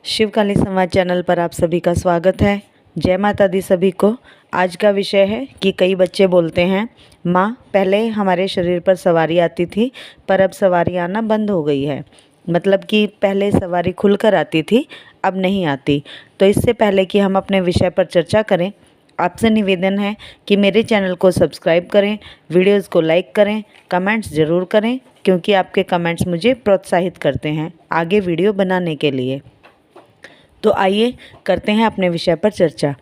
शिवकाली संवाद चैनल पर आप सभी का स्वागत है। जय माता दी सभी को। आज का विषय है कि कई बच्चे बोलते हैं, माँ पहले हमारे शरीर पर सवारी आती थी पर अब सवारी आना बंद हो गई है। मतलब कि पहले सवारी खुलकर आती थी, अब नहीं आती। तो इससे पहले कि हम अपने विषय पर चर्चा करें, आपसे निवेदन है कि मेरे चैनल को सब्सक्राइब करें, वीडियोज़ को लाइक करें, कमेंट्स ज़रूर करें, क्योंकि आपके कमेंट्स मुझे प्रोत्साहित करते हैं आगे वीडियो बनाने के लिए। तो आइए करते हैं अपने विषय पर चर्चा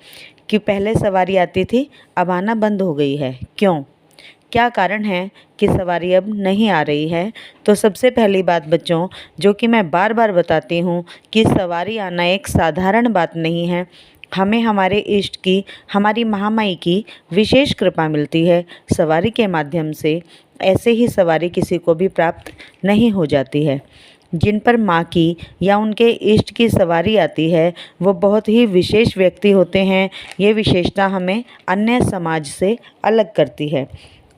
कि पहले सवारी आती थी, अब आना बंद हो गई है। क्यों? क्या कारण है कि सवारी अब नहीं आ रही है? तो सबसे पहली बात बच्चों, जो कि मैं बार बार बताती हूँ कि सवारी आना एक साधारण बात नहीं है। हमें हमारे इष्ट की, हमारी महामाई की विशेष कृपा मिलती है सवारी के माध्यम से। ऐसे ही सवारी किसी को भी प्राप्त नहीं हो जाती है। जिन पर माँ की या उनके इष्ट की सवारी आती है वो बहुत ही विशेष व्यक्ति होते हैं। ये विशेषता हमें अन्य समाज से अलग करती है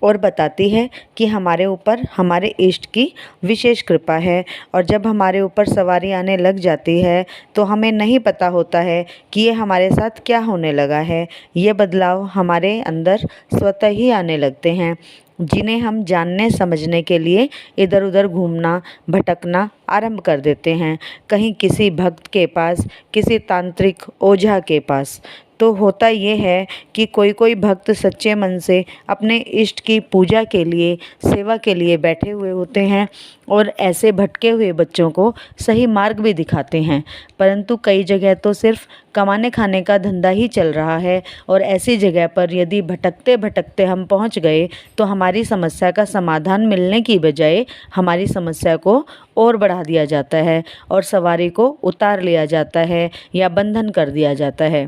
और बताती है कि हमारे ऊपर हमारे इष्ट की विशेष कृपा है। और जब हमारे ऊपर सवारी आने लग जाती है तो हमें नहीं पता होता है कि ये हमारे साथ क्या होने लगा है। ये बदलाव हमारे अंदर स्वतः ही आने लगते हैं, जिन्हें हम जानने समझने के लिए इधर उधर घूमना भटकना आरंभ कर देते हैं, कहीं किसी भक्त के पास, किसी तांत्रिक ओझा के पास। तो होता ये है कि कोई कोई भक्त सच्चे मन से अपने इष्ट की पूजा के लिए, सेवा के लिए बैठे हुए होते हैं और ऐसे भटके हुए बच्चों को सही मार्ग भी दिखाते हैं। परंतु कई जगह तो सिर्फ कमाने खाने का धंधा ही चल रहा है और ऐसी जगह पर यदि भटकते भटकते हम पहुंच गए तो हमारी समस्या का समाधान मिलने की बजाय हमारी समस्या को और बढ़ा दिया जाता है और सवारी को उतार लिया जाता है या बंधन कर दिया जाता है।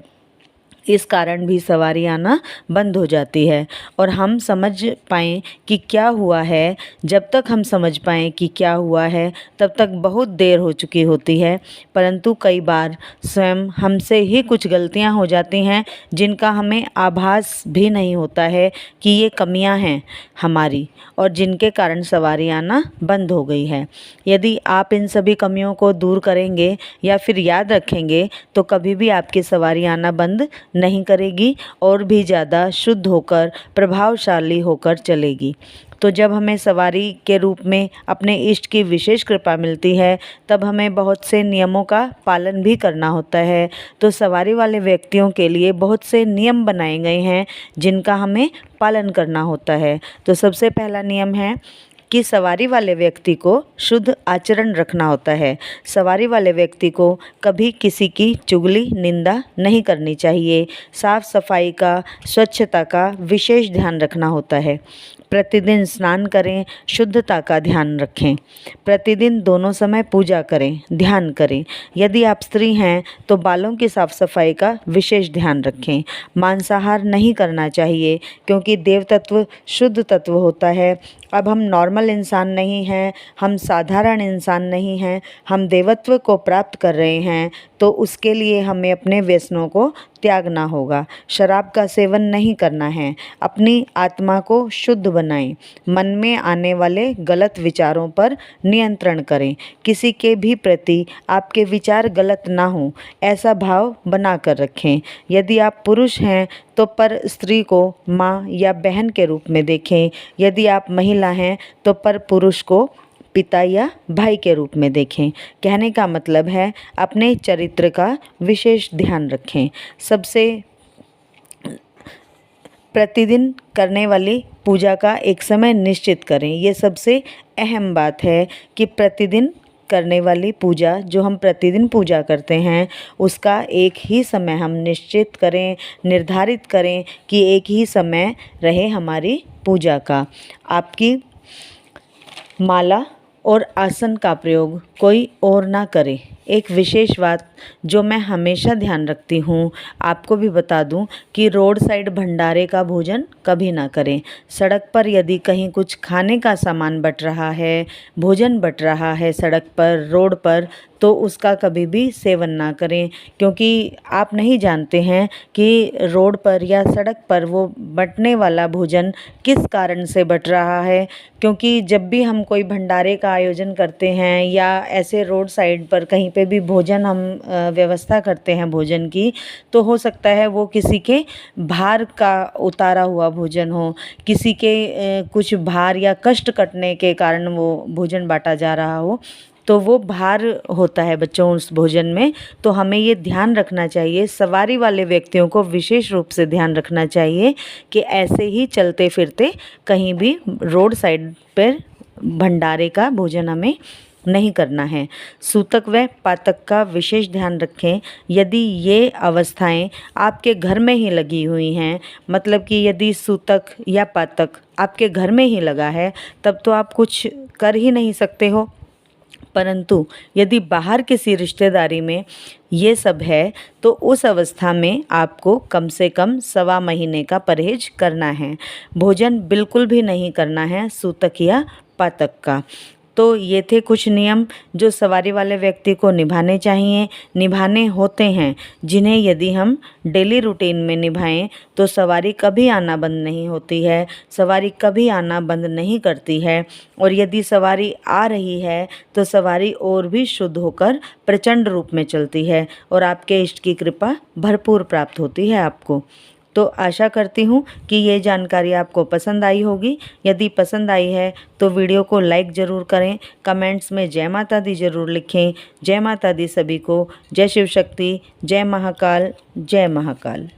इस कारण भी सवारी आना बंद हो जाती है और हम समझ पाएँ कि क्या हुआ है। जब तक हम समझ पाएँ कि क्या हुआ है तब तक बहुत देर हो चुकी होती है। परंतु कई बार स्वयं हमसे ही कुछ गलतियां हो जाती हैं जिनका हमें आभास भी नहीं होता है कि ये कमियां हैं हमारी और जिनके कारण सवारी आना बंद हो गई है। यदि आप इन सभी कमियों को दूर करेंगे या फिर याद रखेंगे तो कभी भी आपकी सवारी आना बंद नहीं करेगी और भी ज़्यादा शुद्ध होकर प्रभावशाली होकर चलेगी। तो जब हमें सवारी के रूप में अपने इष्ट की विशेष कृपा मिलती है तब हमें बहुत से नियमों का पालन भी करना होता है। तो सवारी वाले व्यक्तियों के लिए बहुत से नियम बनाए गए हैं जिनका हमें पालन करना होता है। तो सबसे पहला नियम है कि सवारी वाले व्यक्ति को शुद्ध आचरण रखना होता है। सवारी वाले व्यक्ति को कभी किसी की चुगली निंदा नहीं करनी चाहिए। साफ सफाई का, स्वच्छता का विशेष ध्यान रखना होता है। प्रतिदिन स्नान करें, शुद्धता का ध्यान रखें। प्रतिदिन दोनों समय पूजा करें, ध्यान करें। यदि आप स्त्री हैं तो बालों की साफ सफाई का विशेष ध्यान रखें। मांसाहार नहीं करना चाहिए क्योंकि देव तत्व शुद्ध तत्व होता है। अब हम नॉर्मल इंसान नहीं हैं, हम साधारण इंसान नहीं हैं, हम देवत्व को प्राप्त कर रहे हैं। तो उसके लिए हमें अपने व्यसनों को त्यागना होगा। शराब का सेवन नहीं करना है। अपनी आत्मा को शुद्ध बनाएं। मन में आने वाले गलत विचारों पर नियंत्रण करें। किसी के भी प्रति आपके विचार गलत ना हो, ऐसा भाव बना कर रखें। यदि आप पुरुष हैं तो पर स्त्री को माँ या बहन के रूप में देखें। यदि आप महिला हैं तो पर पुरुष को पिता या भाई के रूप में देखें। कहने का मतलब है अपने चरित्र का विशेष ध्यान रखें। सबसे प्रतिदिन करने वाली पूजा का एक समय निश्चित करें। ये सबसे अहम बात है कि प्रतिदिन करने वाली पूजा, जो हम प्रतिदिन पूजा करते हैं, उसका एक ही समय हम निश्चित करें, निर्धारित करें कि एक ही समय रहे हमारी पूजा का। आपकी माला और आसन का प्रयोग कोई और ना करे। एक विशेष बात जो मैं हमेशा ध्यान रखती हूँ, आपको भी बता दूँ कि रोड साइड भंडारे का भोजन कभी ना करें। सड़क पर यदि कहीं कुछ खाने का सामान बट रहा है, भोजन बट रहा है सड़क पर, रोड पर, तो उसका कभी भी सेवन ना करें, क्योंकि आप नहीं जानते हैं कि रोड पर या सड़क पर वो बटने वाला भोजन किस कारण से बट रहा है। क्योंकि जब भी हम कोई भंडारे का आयोजन करते हैं या ऐसे रोड साइड पर कहीं पे भी भोजन हम व्यवस्था करते हैं भोजन की, तो हो सकता है वो किसी के भार का उतारा हुआ भोजन हो, किसी के कुछ भार या कष्ट कटने के कारण वो भोजन बांटा जा रहा हो, तो वो भार होता है बच्चों उस भोजन में। तो हमें ये ध्यान रखना चाहिए, सवारी वाले व्यक्तियों को विशेष रूप से ध्यान रखना चाहिए कि ऐसे ही चलते फिरते कहीं भी रोड साइड पर भंडारे का भोजन हमें नहीं करना है। सूतक व पातक का विशेष ध्यान रखें। यदि ये अवस्थाएं आपके घर में ही लगी हुई हैं, मतलब कि यदि सूतक या पातक आपके घर में ही लगा है, तब तो आप कुछ कर ही नहीं सकते हो। परंतु यदि बाहर किसी रिश्तेदारी में ये सब है, तो उस अवस्था में आपको कम से कम 1.25 महीने का परहेज करना है। भोजन बिल्कुल भी नहीं करना है सूतक या पातक का। तो ये थे कुछ नियम जो सवारी वाले व्यक्ति को निभाने चाहिए, निभाने होते हैं, जिन्हें यदि हम डेली रूटीन में निभाएं तो सवारी कभी आना बंद नहीं होती है, सवारी कभी आना बंद नहीं करती है। और यदि सवारी आ रही है तो सवारी और भी शुद्ध होकर प्रचंड रूप में चलती है और आपके इष्ट की कृपा भरपूर प्राप्त होती है आपको। तो आशा करती हूँ कि ये जानकारी आपको पसंद आई होगी। यदि पसंद आई है तो वीडियो को लाइक ज़रूर करें, कमेंट्स में जय माता दी ज़रूर लिखें। जय माता दी सभी को। जय शिव शक्ति, जय महाकाल, जय महाकाल।